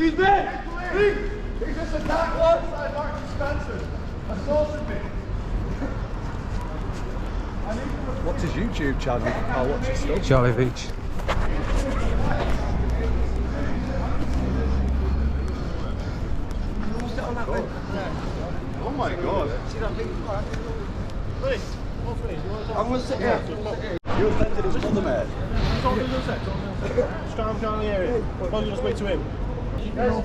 Excuse me! He just attacked alongside Martin Spencer. Assaulted me. What's his YouTube channel? I'll watch his stuff. Charlie Beach. Oh my god. I'm going to sit here. You offended his mother, mate. Just try and down the area. Why don't you just wait to him? What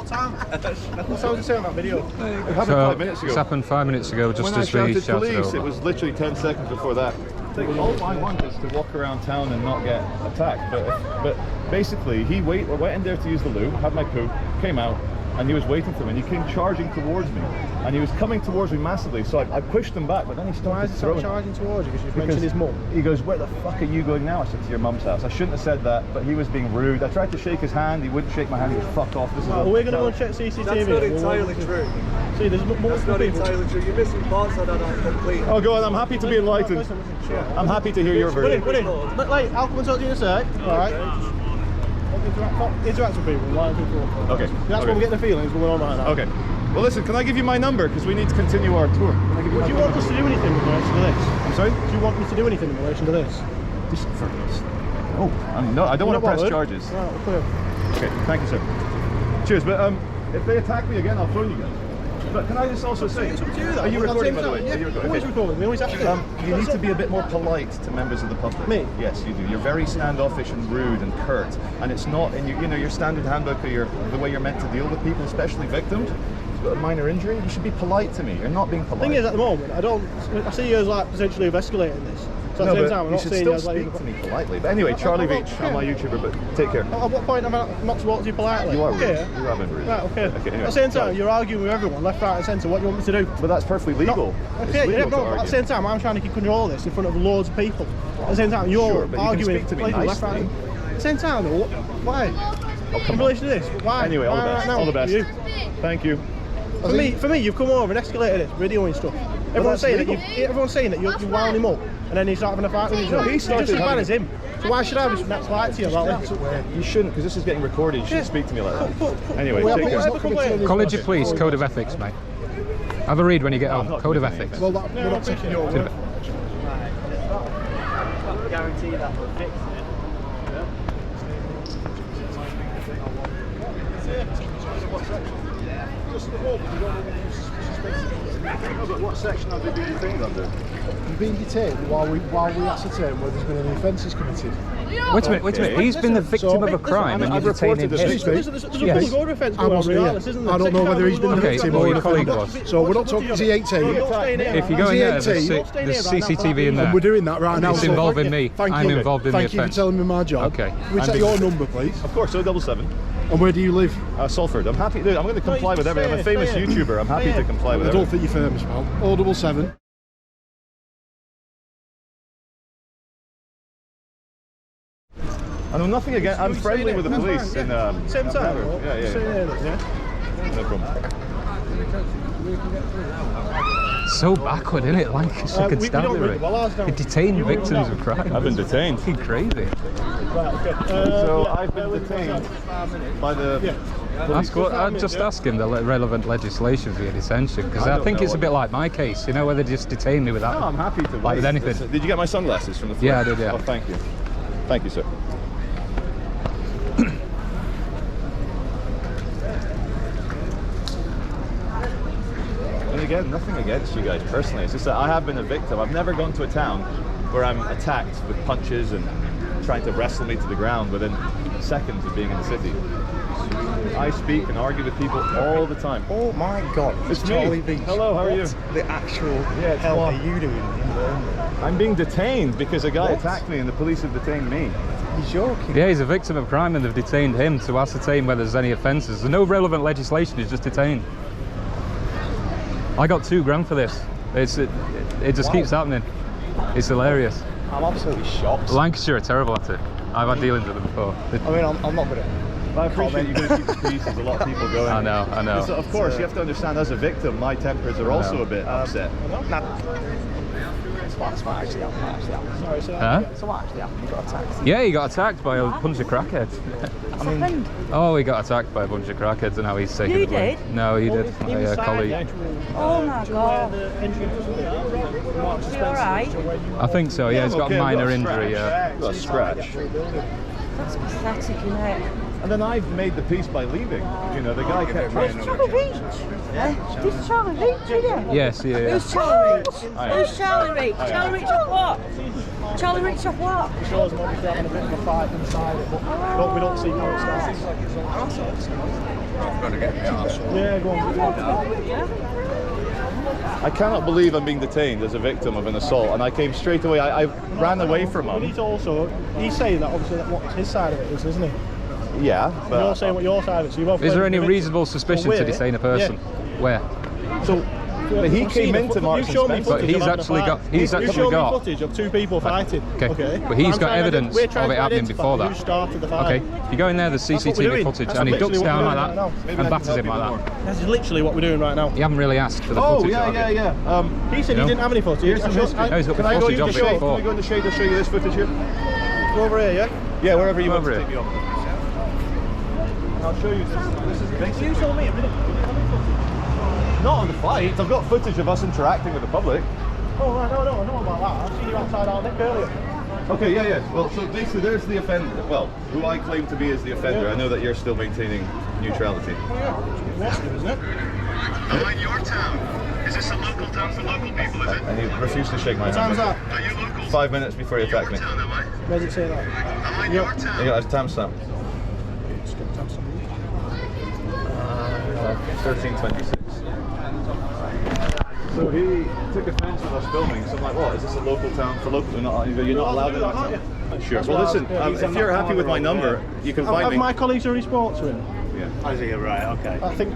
time? What time was it saying on that video? It happened 5 minutes ago. It's happened 5 minutes ago, just When I as we shouted shouted police, over. it was literally 10 seconds before that. All I want is to walk around town and not get attacked. But basically, he went in there to use the loo, had my poo, came out, and he was waiting for me. And he came charging towards me, and he was coming towards me massively. So I pushed him back, but then he started throwing. Charging towards you because you've mentioned his mum? He goes, "Where the fuck are you going now?" I said, "To your mum's house." I shouldn't have said that, but he was being rude. I tried to shake his hand. He wouldn't shake my hand. He was fuck off. This is We're going to go and check CCTV. That's not entirely true. See, there's more. That's not entirely true. You're missing parts of that are complete. Oh, go on. I'm happy to be enlightened. Listen, sure. I'm happy to hear your version. Wait, I'll come and talk to you in a sec. Alright. Interact with people. Okay. That's what we're getting the feelings going on right now. Okay. Well, listen, can I give you my number? Because we need to continue our tour. Can I give you my Do you want us to do anything in relation to this? I'm sorry? Do you want me to do anything in relation to this? No, I don't want to press charges. Right, okay. Okay, thank you, sir. Cheers, but if they attack me again, I'll phone you guys. But can I just also say, are you recording, by the way? Are you recording? Always recording. We always have to. You need to be a bit more polite to members of the public. Me? Yes, you do. You're very standoffish and rude and curt, and it's not in your standard handbook or the way you're meant to deal with people, especially victims. You've got a minor injury. You should be polite to me. You're not being polite. The thing is, at the moment, I see you as like potentially escalating this. So at the same time, I'm you not should saying still you as like. speak to me politely. But anyway, Charlie Beach, I'm my YouTuber, but take care. At what point am I not towards you politely? You are rude. Okay. You have been rude. Right, okay. Anyway, At the same time, sorry. you're arguing with everyone, left, right, and centre. What do you want me to do? But that's perfectly legal. It's Okay, legal yeah, to no, but argue. at the same time, I'm trying to keep control of this in front of loads of people. At the same time, you're Sure, but you can arguing speak to me people left, right. nicely. At the same time, though, why? Oh, come In relation to this, why? Anyway, all the Why best. right now? All the best. You. Thank you. For me, you've come over and escalated it, videoing stuff. Everyone's saying that you're wound him up, and then you start having a fight with each other. he You're just as bad as him. So why should I be next polite to you about this? You shouldn't, because this is getting recorded. You shouldn't speak to me like that. Anyway, Well, take care. College of Police, Code of Ethics, mate. Have a read when you get home. not Code of committing Ethics. Well, we're not taking your word. Guarantee that we'll fix it. But what section have they been detained under? You've been detained while we ascertain whether there's been any offences committed. Wait a minute. He's been the victim of a crime and you detain him here. There's a full order offence I going on wasn't regardless, here. isn't there? I don't know whether he's been the Okay, victim well, or your the colleague offender. was. So we're not talking, is he 18? If you go in there, Is he 18? there's CCTV in there. And we're doing that right now. It's so involving me. Thank I'm you. involved in the Thank you for offence. telling me my job. Okay. Can we take your number, please? Of course, 077. And where do you live? Salford. I'm happy. Dude, I'm going to comply with everything. I'm a famous YouTuber. I'm happy to comply with I don't everything. think you're famous, pal. 077. I know nothing against. I'm friendly with the police. Same time. Yeah. No problem. So backward, isn't it? Lancashire Constabulary. They detain victims of crime. I've been detained. Fucking crazy. So I've been detained by the. Just ask him the relevant legislation for your detention, because I think it's a bit like my case, you know, where they just detain me without. No, I'm happy to. Like with anything. Listen, did you get my sunglasses from the floor? Yeah, I did. Yeah. Oh, thank you. Thank you, sir. And again, nothing against you guys personally. It's just that I have been a victim. I've never gone to a town where I'm attacked with punches and trying to wrestle me to the ground within seconds of being in the city. I speak and argue with people all the time. Oh my God, It's Charlie me. Beach. Hello, how are you? The actual it's hell Bob. are you doing in Birmingham? I'm being detained because a guy What? attacked me and the police have detained me. You're joking. Yeah, he's a victim of crime and they've detained him to ascertain whether there's any offences. There's no relevant legislation, he's just detained. I got $2 grand for this. It just keeps happening. It's hilarious. I'm absolutely shocked. Lancashire are terrible at it. I've had dealings with them before. I mean, I'm not gonna. But I appreciate you going to keep the peace. There's a lot of people going. I know. So, of course, you have to understand, as a victim, my tempers are also a bit upset. Sorry, sir. Huh? So what actually happened? You got attacked? Yeah, he got attacked by a bunch of crackheads. What's happened? Oh, he got attacked by a bunch of crackheads, and now he's taken You the blame. did? No, he did. My colleague. Oh my god. You alright? I think so. Yeah, he's got a Okay, I've minor got a injury. Yeah. Got a scratch. That's pathetic, isn't it? And then I've made the peace by leaving. You know, the guy kept trying to... Charlie Reach? Did Charlie Reach, did you? Yes, yeah. Who's Charlie Reach? Aye. Who's Charlie Reach? Charlie Reach of what? Charlie Reach of what? Shows them obviously having a bit of a fight inside it, but we don't see how it starts. I've got to get the arse. Yeah, go on. I cannot believe I'm being detained as a victim of an assault, and I came straight away. I ran away from We need him. to also, he's saying that obviously that what his side of it is, isn't he? Yeah, but You're saying what your side of it, so you both Is there claim any to be- reasonable suspicion to where? detain a person? Where? So, But he I've came seen the into footage. Marks You showed me and But footage he's of having a actually fight. got- he's You actually showed me got- footage of two people fighting. Okay. Okay. But he's I'm got trying to- evidence we're trying of it to happening identify before Who that. started the fight? Okay, if you go in there, there's That's what we're CCTV doing. footage, That's and he literally ducks what down we're like doing that right now. Maybe and I can batters help him you like more. that. That's literally what we're doing right now. You haven't really asked for the Oh, footage. yeah, have you? yeah, yeah. He said You he know? didn't have any footage. Here's some history. No, he's got the Can I go footage in of the it shade? before. Can we go in the shade? I'll show you this footage here. Go over here, yeah? Yeah, wherever you want Over to here. take me off. I'll show you this. This is basically... You told me a minute. Not on the fight. I've got footage of us interacting with the public. Oh, right, no, I know about that. I've seen you outside our Nick earlier. Okay, yeah. Well, so basically there's the offender. Well, who I claim to be as the offender. I know that you're still maintaining neutrality. Oh, yeah. What's it, isn't it? Am I in your town? Is this a local town for local people, is it? And he refused to shake my What time's hand. that? Are you local? 5 minutes before he attacked me. Your town, am I? Where does it say that? Am I in your town? Yeah, it's timestamp. 13:26. So he took offence with us filming. So I'm like, what? Is this a local town for local? You're not allowed in that town. Sure. Well, listen. If you're happy with my number, you can find Have me. my colleagues already spoke to him? Yeah. I see you're right, okay. I think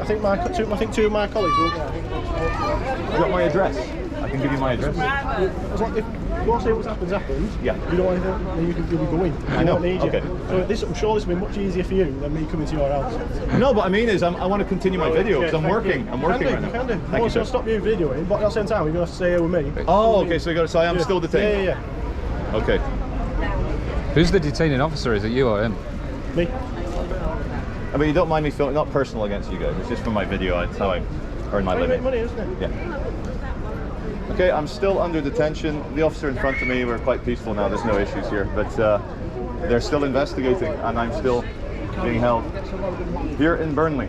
two of my colleagues will. You got my address. I can give you my address. As long if you're saying what's happens, Yeah. you don't want anything, then you'll be going. I know, don't need you. okay. So I'm sure this will be much easier for you than me coming to your house. No, but I mean is I want to continue my video because I'm working. I'm working right now. You can do. Thank you, So sir. stop you videoing, but at the same time, you're going to have to stay here with me. Oh, okay. So I am still detained. Yeah. Okay. Who's the detaining officer? Is it you or him? Me. I mean, you don't mind me filming, not personal against you guys. It's just for my video. It's how I earn my You make living. money, isn't it? Yeah. Okay, I'm still under detention. The officer in front of me, we're quite peaceful now. There's no issues here, but they're still investigating, and I'm still being held here in Burnley.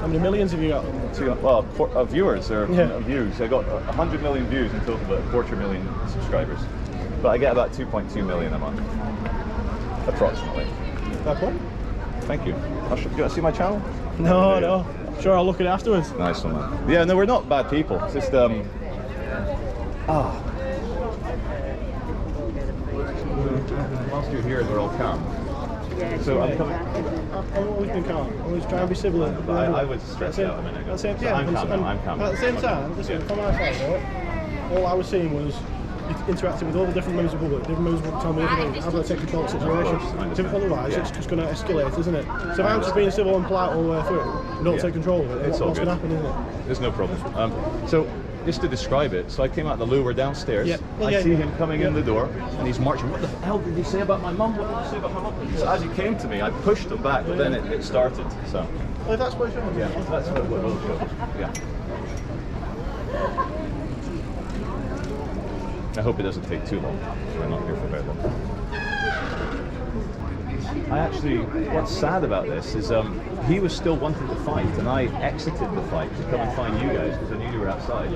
How many millions have you got? So, well, viewers or Yeah. views. I got 100 million views in total, but a quarter million subscribers. But I get about 2.2 million a month, approximately. That one? Thank you. Do you want to see my channel? No. Sure, I'll look at it afterwards. Nice one, man. Yeah, no, we're not bad people. It's just whilst you're here, we're all calm. So I'm coming. I've always been calm. I always try and be civil. I was stressed out a minute ago. At the same, So yeah, I'm calm now. I'm calm. At the same time, listen, from my side, right, all I was seeing was interacting with all the different members of the public. Different members of the public tell me everything. I've got to take control of the situation. So otherwise, it's just going to escalate, isn't it? So if I'm just being civil and polite all the way through, and don't take control of it, It's all what's good. going to happen, isn't it? There's no problem. So just to describe it, so I came out the loo, we're downstairs. Yep. I see him coming in the door, and he's marching. What the hell did he say about my mum? What did he say about my mum? So as he came to me, I pushed him back, but then it started. So Well, if that's what you're yeah, that's what we'll show. Yeah. I hope it doesn't take too long. We're not here for very long. I actually, what's sad about this is he was still wanting to fight, and I exited the fight to come and find you guys because I knew you were outside.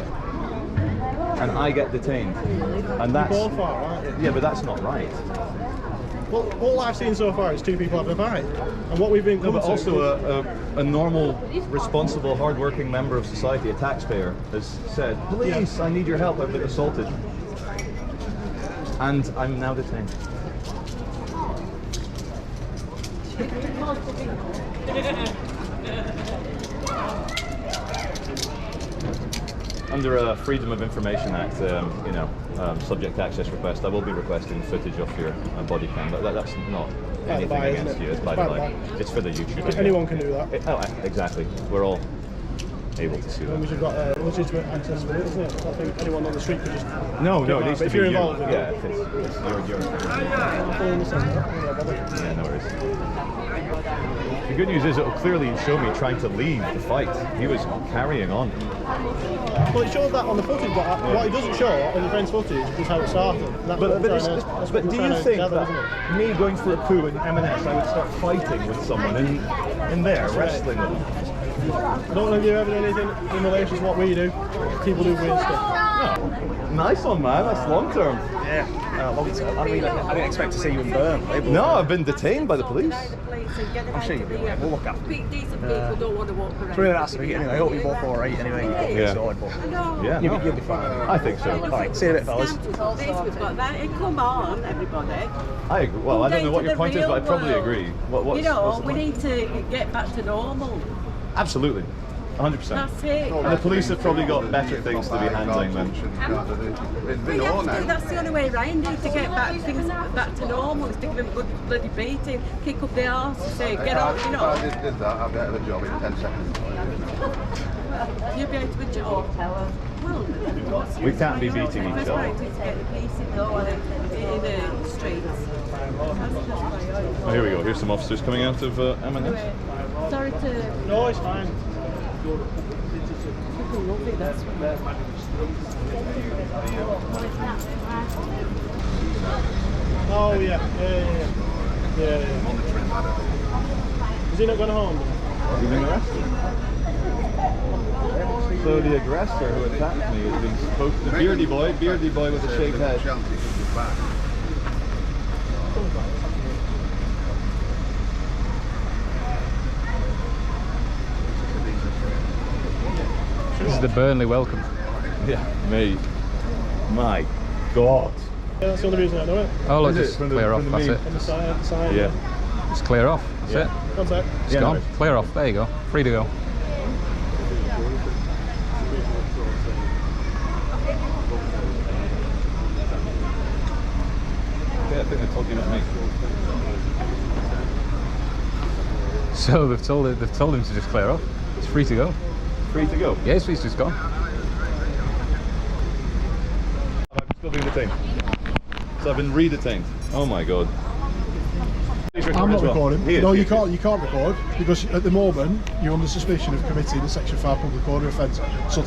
And I get detained, and that's both are, aren't you? yeah, but that's not right. Well, all I've seen so far is two people having a fight, and what we've been No, coming but to. also a normal, responsible, hard-working member of society, a taxpayer, has said, "Police, I need your help. I've been assaulted," and I'm now detained. under a Freedom of Information Act, you know, subject access request, I will be requesting footage of your body cam. But that's not anything by, against you. It's by the by. It's for the YouTube. Anyone can do that. Exactly. We're all able to see As long as that. you've got legitimate access to it, isn't it? I think anyone on the street could just... No, it that. needs But to if be you're you. involved in Yeah, it, it's your I fully understand that. Yeah, bother. Yeah, no worries. The good news is it'll clearly show me trying to leave the fight. He was carrying on. Well, it showed that on the footage, but what it doesn't show on the friend's footage is how it started. That's what But we're trying to- that's what do we're you trying to think gather, that isn't it? me going for a poo in M&S, I would start fighting with someone in there, wrestling with them? I don't know if you've ever done anything in relation to what we do. People do weird stuff. No. Nice one, man. That's long term. Yeah, long term. I didn't expect to see you in Burnley. No, I've been detained by the police. I'm sure you'll be alright. We'll look after you. Decent people don't want to walk around. Really nice to meet you anyway. I hope you're both alright anyway. Yeah. Sorted, but Yeah, you'll be fine. I think so. Alright, see you in a bit, fellas. Come on, everybody. I agree. Well, I don't know what your point is, but I probably Real world. agree. What's You know, the we point? need to get back to normal. Absolutely. 100%. That's it. And the police have probably got better things to be handling than. We have to, that's the only way around it, to get things back to normal, is to give them a good bloody beating, kick up the arse and say, get off, you know. If I did that, I'd be out of a job in 10 seconds. You'll be out of a job. Well, We can't be beating each that's other. right, to get the police in the streets. Oh, here we go. Here's some officers coming out of M&S. Sorry to... No, it's fine. Lovely, that's Oh, yeah. Yeah. Is he not going home? Has he been arrested? So the aggressor who attacked me is being supposed to beardy boy with a shaved head. This is the Burnley welcome. Yeah, mate. My God. Yeah, that's the only reason I know it. Oh, look, Is it? just From the- clear off, from the that's meme? it. On the side. Yeah. Just clear off, that's Yeah. it. One sec. It's Yeah, no gone. worries. Clear off, there you go. Free to go. Okay, I think they told you not me. So they've told him to just clear off. It's free to go. Free to go. Yes, he's just gone. I'm still being detained. So I've been re-detained. Oh my God. I'm not recording. He is, No, he you is. can't. You can't record because at the moment you're under suspicion of committing a Section 5 public order offence. So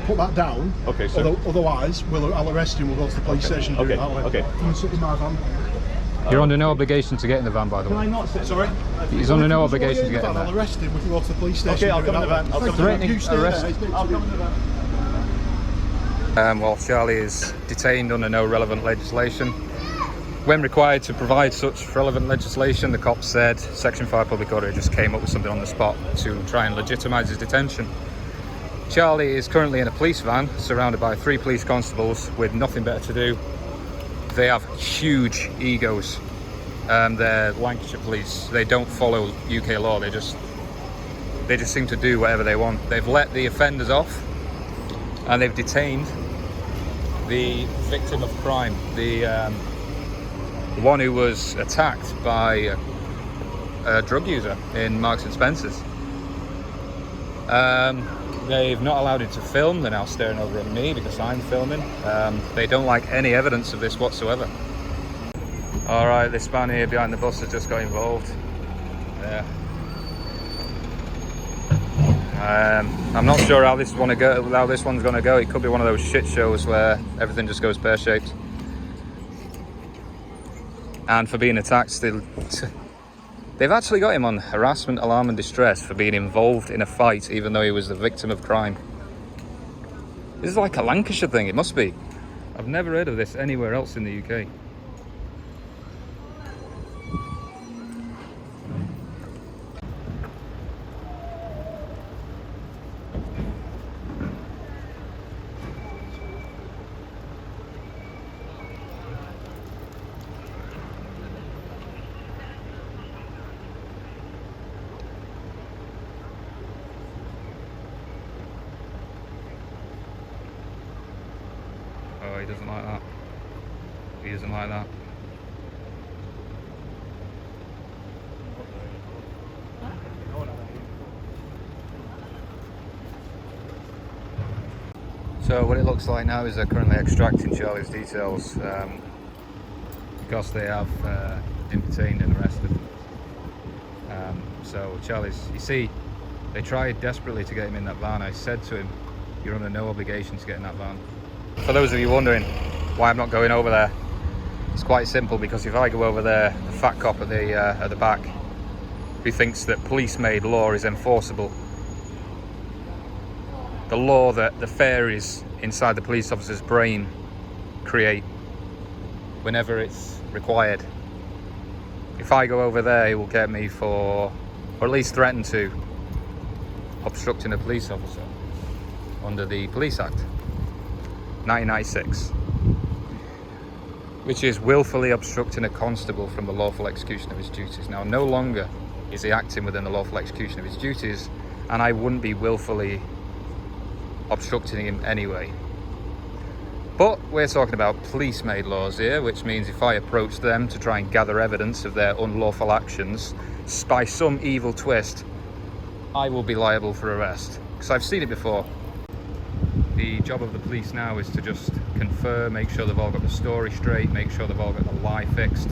put that down. Okay, sir. Otherwise, I'll arrest you and we'll go to the police station. And Okay, do it that way. okay. Come and sit in my van. You're under no obligation to get in the van, by the Can I way. not sit? Sorry. He's under no Well, obligation if to you get in I'll there. arrest him. We can go to the police station. Okay, I'll and do come it in the that van. way. I'll come in the Thank van. you. You stay Arrest. there. It's next I'll to come you. in the van. While Charlie is detained under no relevant legislation. When required to provide such relevant legislation, the cops said Section 5 public order just came up with something on the spot to try and legitimise his detention. Charlie is currently in a police van surrounded by 3 police constables with nothing better to do. They have huge egos. They're Lancashire police. They don't follow UK law. They just seem to do whatever they want. They've let the offenders off and they've detained the victim of crime, the one who was attacked by a drug user in Marks and Spencer's. They've not allowed him to film. They're now staring over at me because I'm filming. They don't like any evidence of this whatsoever. All right, this man here behind the bus has just got involved. Yeah. I'm not sure how this one's going to go. It could be one of those shit shows where everything just goes pear-shaped. And for being attacked, they've actually got him on harassment, alarm and distress for being involved in a fight, even though he was the victim of crime. This is like a Lancashire thing, it must be. I've never heard of this anywhere else in the UK. doesn't like that. He doesn't like that. So what it looks like now is they're currently extracting Charlie's details because they have him detained and arrested. So Charlie's, you see, they tried desperately to get him in that van. I said to him, you're under no obligation to get in that van. For those of you wondering why I'm not going over there, it's quite simple, because if I go over there, the fat cop at the back, who thinks that police-made law is enforceable, the law that the fairies inside the police officer's brain create whenever it's required. If I go over there, he will get me for, or at least threaten to, obstructing a police officer under the Police Act 1996, which is willfully obstructing a constable from the lawful execution of his duties. Now, no longer is he acting within the lawful execution of his duties, and I wouldn't be willfully obstructing him anyway. But we're talking about police-made laws here, which means if I approach them to try and gather evidence of their unlawful actions, by some evil twist, I will be liable for arrest. Because I've seen it before. The job of the police now is to just confer, make sure they've all got the story straight, make sure they've all got the lie fixed,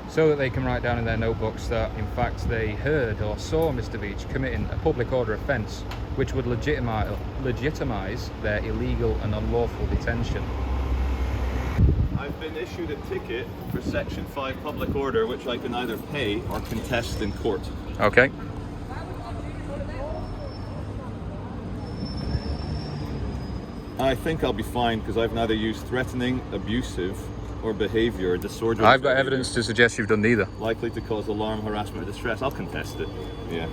so that they can write down in their notebooks that in fact they heard or saw Mr. Beach committing a public order offence which would legitimise their illegal and unlawful detention. I've been issued a ticket for Section 5 public order, which I can either pay or contest in court. Okay. I think I'll be fine because I've neither used threatening, abusive, or behaviour or disorderly. I've got evidence to suggest you've done neither. Likely to cause alarm, harassment, or distress. I'll contest it. Yeah.